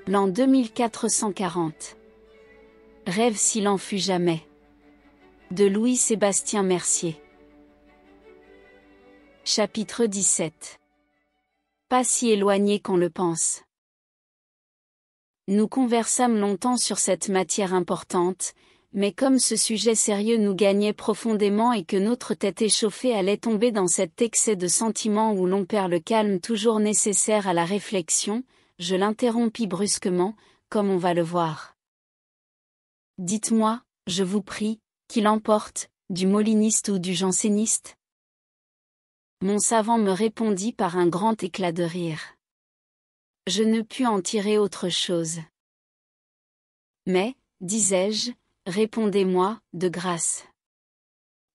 L'an 2440. Rêve s'il en fut jamais. De Louis-Sébastien Mercier. Chapitre 17. Pas si éloigné qu'on le pense. Nous conversâmes longtemps sur cette matière importante, mais comme ce sujet sérieux nous gagnait profondément et que notre tête échauffée allait tomber dans cet excès de sentiments où l'on perd le calme toujours nécessaire à la réflexion, je l'interrompis brusquement, comme on va le voir. Dites-moi, je vous prie, qui l'emporte, du moliniste ou du janséniste ? Mon savant me répondit par un grand éclat de rire. Je ne pus en tirer autre chose. Mais, disais-je, répondez-moi, de grâce.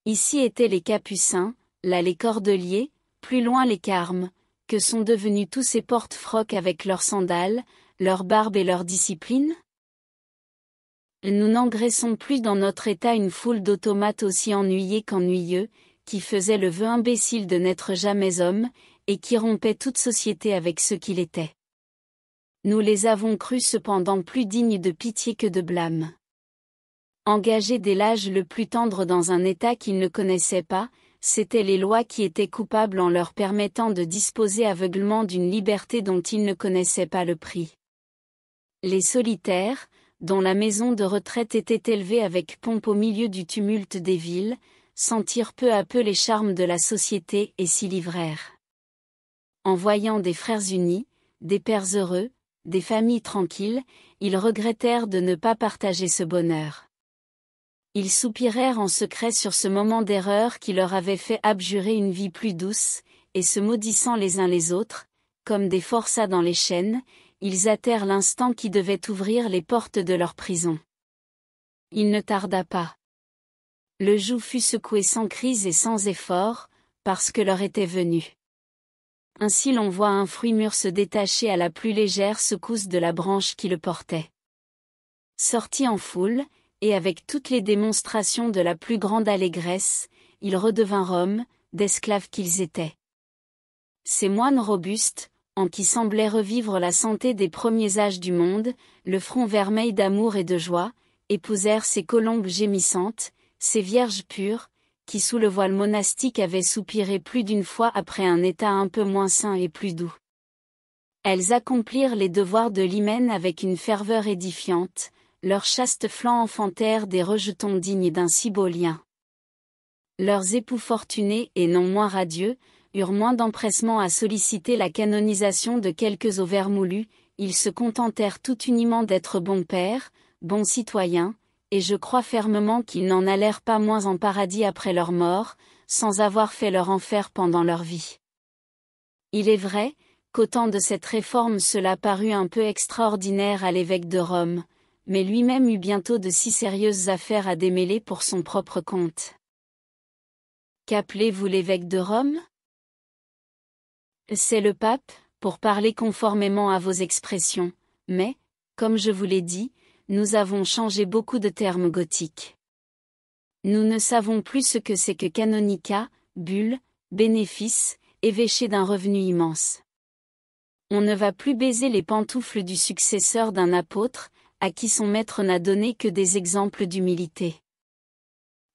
Ici étaient les Capucins, là les Cordeliers, plus loin les Carmes, que sont devenus tous ces porte-frocs avec leurs sandales, leurs barbes et leur discipline ? Nous n'engraissons plus dans notre état une foule d'automates aussi ennuyés qu'ennuyeux, qui faisaient le vœu imbécile de n'être jamais hommes, et qui rompaient toute société avec ce qu'il était. Nous les avons crus cependant plus dignes de pitié que de blâme. Engagés dès l'âge le plus tendre dans un état qu'ils ne connaissaient pas, c'étaient les lois qui étaient coupables en leur permettant de disposer aveuglement d'une liberté dont ils ne connaissaient pas le prix. Les solitaires, dont la maison de retraite était élevée avec pompe au milieu du tumulte des villes, sentirent peu à peu les charmes de la société et s'y livrèrent. En voyant des frères unis, des pères heureux, des familles tranquilles, ils regrettèrent de ne pas partager ce bonheur. Ils soupirèrent en secret sur ce moment d'erreur qui leur avait fait abjurer une vie plus douce, et se maudissant les uns les autres, comme des forçats dans les chaînes, ils hâtèrent l'instant qui devait ouvrir les portes de leur prison. Il ne tarda pas. Le joug fut secoué sans crise et sans effort, parce que l'heure était venue. Ainsi l'on voit un fruit mûr se détacher à la plus légère secousse de la branche qui le portait. Sortis en foule, et avec toutes les démonstrations de la plus grande allégresse, ils redevinrent hommes, d'esclaves qu'ils étaient. Ces moines robustes, en qui semblait revivre la santé des premiers âges du monde, le front vermeil d'amour et de joie, épousèrent ces colombes gémissantes, ces vierges pures, qui sous le voile monastique avaient soupiré plus d'une fois après un état un peu moins sain et plus doux. Elles accomplirent les devoirs de l'hymen avec une ferveur édifiante, leurs chastes flancs enfantèrent des rejetons dignes d'un si beau lien. Leurs époux fortunés et non moins radieux, eurent moins d'empressement à solliciter la canonisation de quelques os vermoulus, ils se contentèrent tout uniment d'être bons pères, bons citoyens, et je crois fermement qu'ils n'en allèrent pas moins en paradis après leur mort, sans avoir fait leur enfer pendant leur vie. Il est vrai, qu'au temps de cette réforme cela parut un peu extraordinaire à l'évêque de Rome, mais lui-même eut bientôt de si sérieuses affaires à démêler pour son propre compte. Qu'appelez-vous l'évêque de Rome ? C'est le pape, pour parler conformément à vos expressions, mais, comme je vous l'ai dit, nous avons changé beaucoup de termes gothiques. Nous ne savons plus ce que c'est que canonicat, bulle, bénéfice, évêché d'un revenu immense. On ne va plus baiser les pantoufles du successeur d'un apôtre, à qui son maître n'a donné que des exemples d'humilité.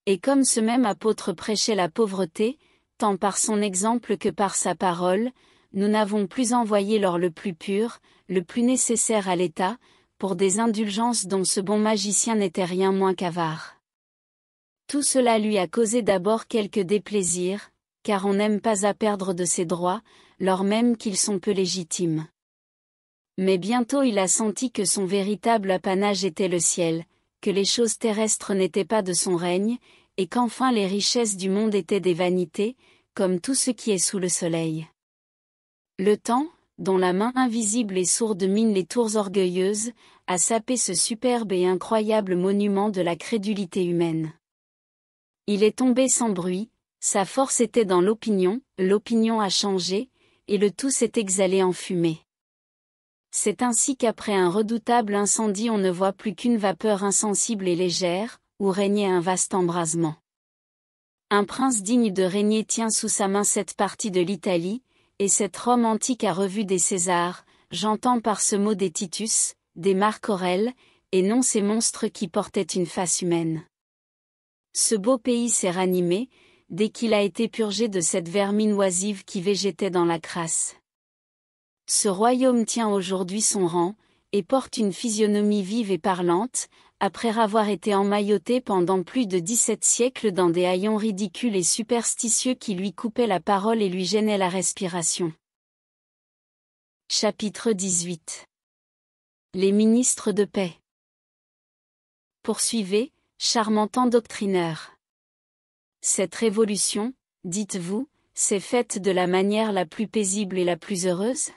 Et comme ce même apôtre prêchait la pauvreté, tant par son exemple que par sa parole, nous n'avons plus envoyé l'or le plus pur, le plus nécessaire à l'État, pour des indulgences dont ce bon magicien n'était rien moins qu'avare. Tout cela lui a causé d'abord quelques déplaisirs, car on n'aime pas à perdre de ses droits, lors même qu'ils sont peu légitimes. Mais bientôt il a senti que son véritable apanage était le ciel, que les choses terrestres n'étaient pas de son règne, et qu'enfin les richesses du monde étaient des vanités, comme tout ce qui est sous le soleil. Le temps, dont la main invisible et sourde mine les tours orgueilleuses, a sapé ce superbe et incroyable monument de la crédulité humaine. Il est tombé sans bruit, sa force était dans l'opinion a changé, et le tout s'est exhalé en fumée. C'est ainsi qu'après un redoutable incendie on ne voit plus qu'une vapeur insensible et légère, où régnait un vaste embrasement. Un prince digne de régner tient sous sa main cette partie de l'Italie, et cette Rome antique a revu des Césars, j'entends par ce mot des Titus, des marcorelles, et non ces monstres qui portaient une face humaine. Ce beau pays s'est ranimé, dès qu'il a été purgé de cette vermine oisive qui végétait dans la crasse. Ce royaume tient aujourd'hui son rang, et porte une physionomie vive et parlante, après avoir été emmailloté pendant plus de 17 siècles dans des haillons ridicules et superstitieux qui lui coupaient la parole et lui gênaient la respiration. Chapitre 18. Les ministres de paix. Poursuivez, charmant endoctrineur. Cette révolution, dites-vous, s'est faite de la manière la plus paisible et la plus heureuse?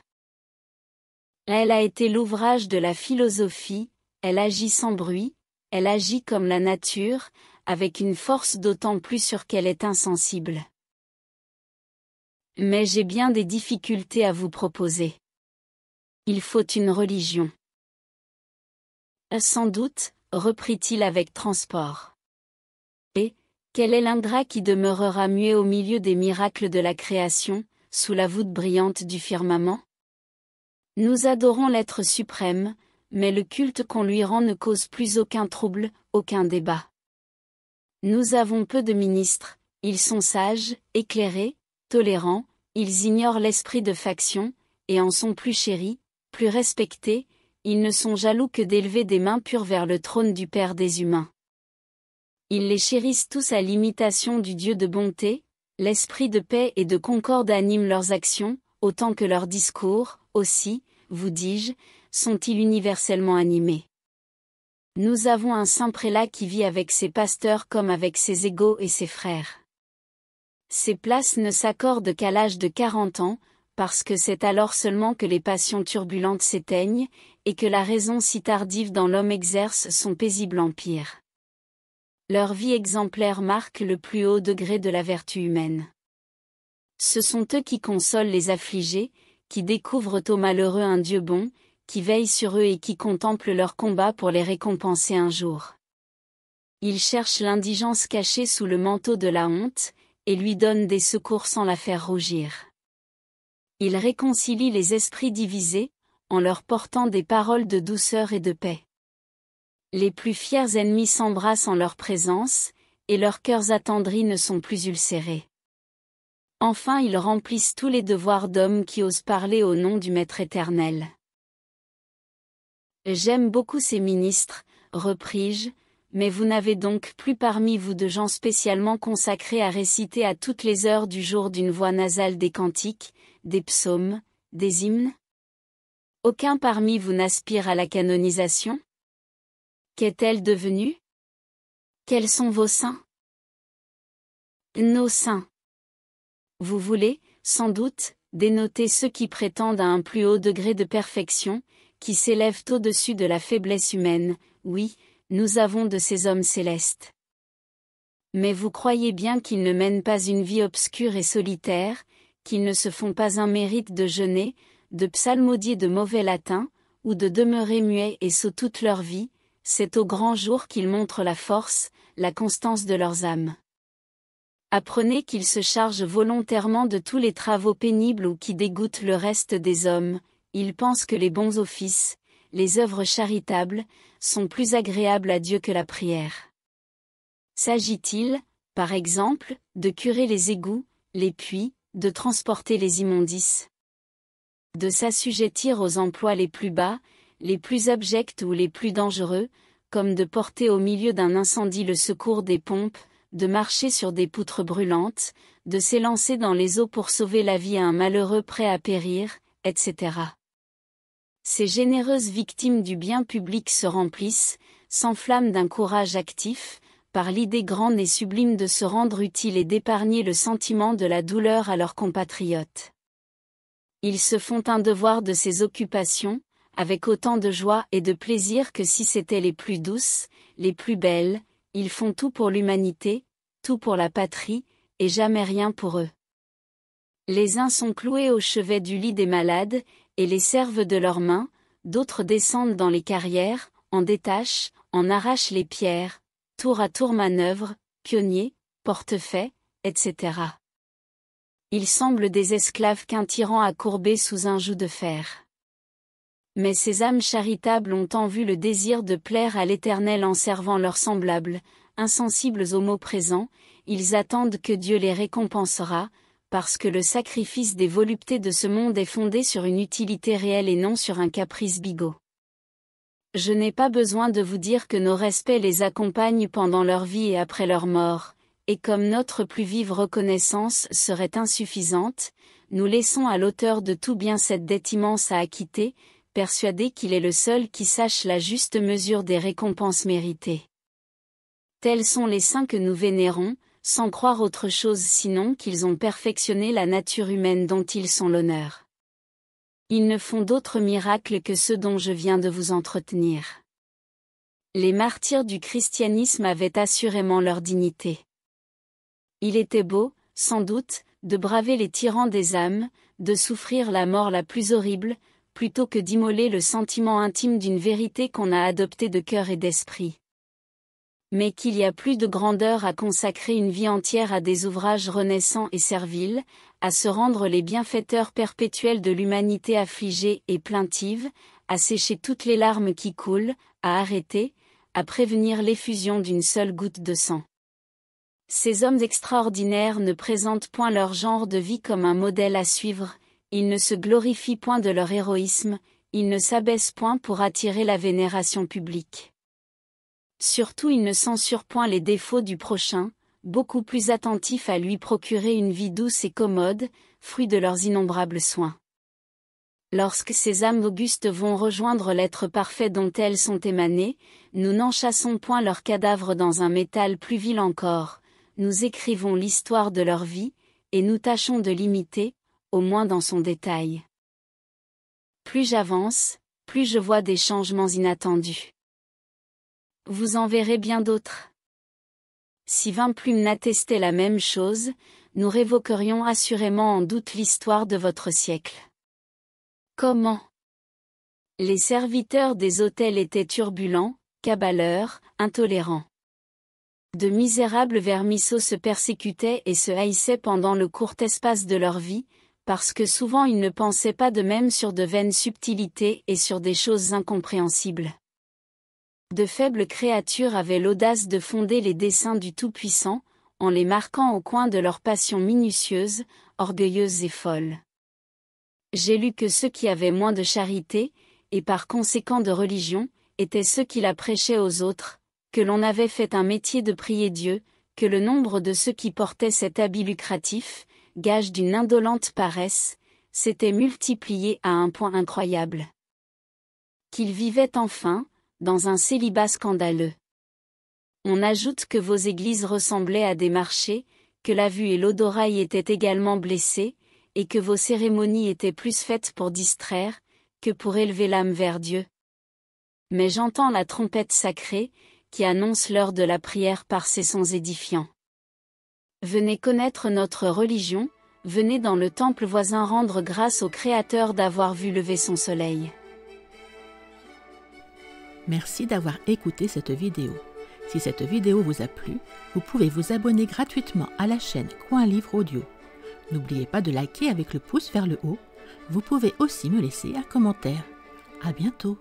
Elle a été l'ouvrage de la philosophie, elle agit sans bruit, elle agit comme la nature, avec une force d'autant plus sûre qu'elle est insensible. Mais j'ai bien des difficultés à vous proposer. Il faut une religion. Sans doute, reprit-il avec transport. Et, quel est l'ingrat qui demeurera muet au milieu des miracles de la création, sous la voûte brillante du firmament? Nous adorons l'être suprême, mais le culte qu'on lui rend ne cause plus aucun trouble, aucun débat. Nous avons peu de ministres, ils sont sages, éclairés, tolérants, ils ignorent l'esprit de faction, et en sont plus chéris, plus respectés, ils ne sont jaloux que d'élever des mains pures vers le trône du Père des humains. Ils les chérissent tous à l'imitation du Dieu de bonté, l'esprit de paix et de concorde anime leurs actions, autant que leurs discours, aussi, vous dis-je, sont-ils universellement animés. Nous avons un saint prélat qui vit avec ses pasteurs comme avec ses égaux et ses frères. Ces places ne s'accordent qu'à l'âge de 40 ans, parce que c'est alors seulement que les passions turbulentes s'éteignent, et que la raison si tardive dans l'homme exerce son paisible empire. Leur vie exemplaire marque le plus haut degré de la vertu humaine. Ce sont eux qui consolent les affligés, qui découvrent aux malheureux un Dieu bon, qui veille sur eux et qui contemple leur combat pour les récompenser un jour. Ils cherchent l'indigence cachée sous le manteau de la honte, et lui donnent des secours sans la faire rougir. Ils réconcilient les esprits divisés, en leur portant des paroles de douceur et de paix. Les plus fiers ennemis s'embrassent en leur présence, et leurs cœurs attendris ne sont plus ulcérés. Enfin ils remplissent tous les devoirs d'hommes qui osent parler au nom du Maître éternel. J'aime beaucoup ces ministres, repris-je, mais vous n'avez donc plus parmi vous de gens spécialement consacrés à réciter à toutes les heures du jour d'une voix nasale des cantiques, des psaumes, des hymnes? Aucun parmi vous n'aspire à la canonisation? Qu'est-elle devenue? Quels sont vos saints? Nos saints. Vous voulez, sans doute, dénoter ceux qui prétendent à un plus haut degré de perfection, qui s'élèvent au-dessus de la faiblesse humaine. Oui, nous avons de ces hommes célestes. Mais vous croyez bien qu'ils ne mènent pas une vie obscure et solitaire, qu'ils ne se font pas un mérite de jeûner, de psalmodier de mauvais latin, ou de demeurer muets et sots toute leur vie, c'est au grand jour qu'ils montrent la force, la constance de leurs âmes. Apprenez qu'ils se chargent volontairement de tous les travaux pénibles ou qui dégoûtent le reste des hommes, ils pensent que les bons offices, les œuvres charitables, sont plus agréables à Dieu que la prière. S'agit-il, par exemple, de curer les égouts, les puits, de transporter les immondices? De s'assujettir aux emplois les plus bas, les plus abjects ou les plus dangereux, comme de porter au milieu d'un incendie le secours des pompes, de marcher sur des poutres brûlantes, de s'élancer dans les eaux pour sauver la vie à un malheureux prêt à périr, etc. Ces généreuses victimes du bien public se remplissent, s'enflamment d'un courage actif, par l'idée grande et sublime de se rendre utile et d'épargner le sentiment de la douleur à leurs compatriotes. Ils se font un devoir de ces occupations, avec autant de joie et de plaisir que si c'étaient les plus douces, les plus belles, ils font tout pour l'humanité, tout pour la patrie, et jamais rien pour eux. Les uns sont cloués au chevet du lit des malades, et les servent de leurs mains, d'autres descendent dans les carrières, en détachent, en arrachent les pierres, tour à tour manœuvrent, pionniers, portefaix, etc. Ils semblent des esclaves qu'un tyran a courbés sous un joug de fer. Mais ces âmes charitables ont tant vu le désir de plaire à l'Éternel en servant leurs semblables, insensibles aux maux présents, ils attendent que Dieu les récompensera, parce que le sacrifice des voluptés de ce monde est fondé sur une utilité réelle et non sur un caprice bigot. Je n'ai pas besoin de vous dire que nos respects les accompagnent pendant leur vie et après leur mort, et comme notre plus vive reconnaissance serait insuffisante, nous laissons à l'auteur de tout bien cette dette immense à acquitter, persuadés qu'il est le seul qui sache la juste mesure des récompenses méritées. Tels sont les saints que nous vénérons, sans croire autre chose sinon qu'ils ont perfectionné la nature humaine dont ils sont l'honneur. Ils ne font d'autres miracles que ceux dont je viens de vous entretenir. Les martyrs du christianisme avaient assurément leur dignité. Il était beau, sans doute, de braver les tyrans des âmes, de souffrir la mort la plus horrible, plutôt que d'immoler le sentiment intime d'une vérité qu'on a adoptée de cœur et d'esprit. Mais qu'il y a plus de grandeur à consacrer une vie entière à des ouvrages renaissants et serviles, à se rendre les bienfaiteurs perpétuels de l'humanité affligée et plaintive, à sécher toutes les larmes qui coulent, à arrêter, à prévenir l'effusion d'une seule goutte de sang. Ces hommes extraordinaires ne présentent point leur genre de vie comme un modèle à suivre, ils ne se glorifient point de leur héroïsme, ils ne s'abaissent point pour attirer la vénération publique. Surtout ils ne censurent point les défauts du prochain, beaucoup plus attentifs à lui procurer une vie douce et commode, fruit de leurs innombrables soins. Lorsque ces âmes augustes vont rejoindre l'être parfait dont elles sont émanées, nous n'enchâssons point leurs cadavres dans un métal plus vil encore, nous écrivons l'histoire de leur vie, et nous tâchons de l'imiter, au moins dans son détail. Plus j'avance, plus je vois des changements inattendus. Vous en verrez bien d'autres. Si 20 plumes n'attestaient la même chose, nous révoquerions assurément en doute l'histoire de votre siècle. Comment? Les serviteurs des autels étaient turbulents, cabaleurs, intolérants. De misérables vermisseaux se persécutaient et se haïssaient pendant le court espace de leur vie, parce que souvent ils ne pensaient pas de même sur de vaines subtilités et sur des choses incompréhensibles. De faibles créatures avaient l'audace de fonder les desseins du Tout-Puissant, en les marquant au coin de leurs passions minutieuses, orgueilleuses et folles. J'ai lu que ceux qui avaient moins de charité, et par conséquent de religion, étaient ceux qui la prêchaient aux autres, que l'on avait fait un métier de prier Dieu, que le nombre de ceux qui portaient cet habit lucratif, gage d'une indolente paresse, s'était multiplié à un point incroyable. Qu'ils vivaient enfin, dans un célibat scandaleux. On ajoute que vos églises ressemblaient à des marchés, que la vue et l'odorat y étaient également blessés, et que vos cérémonies étaient plus faites pour distraire, que pour élever l'âme vers Dieu. Mais j'entends la trompette sacrée, qui annonce l'heure de la prière par ses sons édifiants. Venez connaître notre religion, venez dans le temple voisin rendre grâce au Créateur d'avoir vu lever son soleil. Merci d'avoir écouté cette vidéo. Si cette vidéo vous a plu, vous pouvez vous abonner gratuitement à la chaîne Coin Livre Audio. N'oubliez pas de liker avec le pouce vers le haut. Vous pouvez aussi me laisser un commentaire. À bientôt.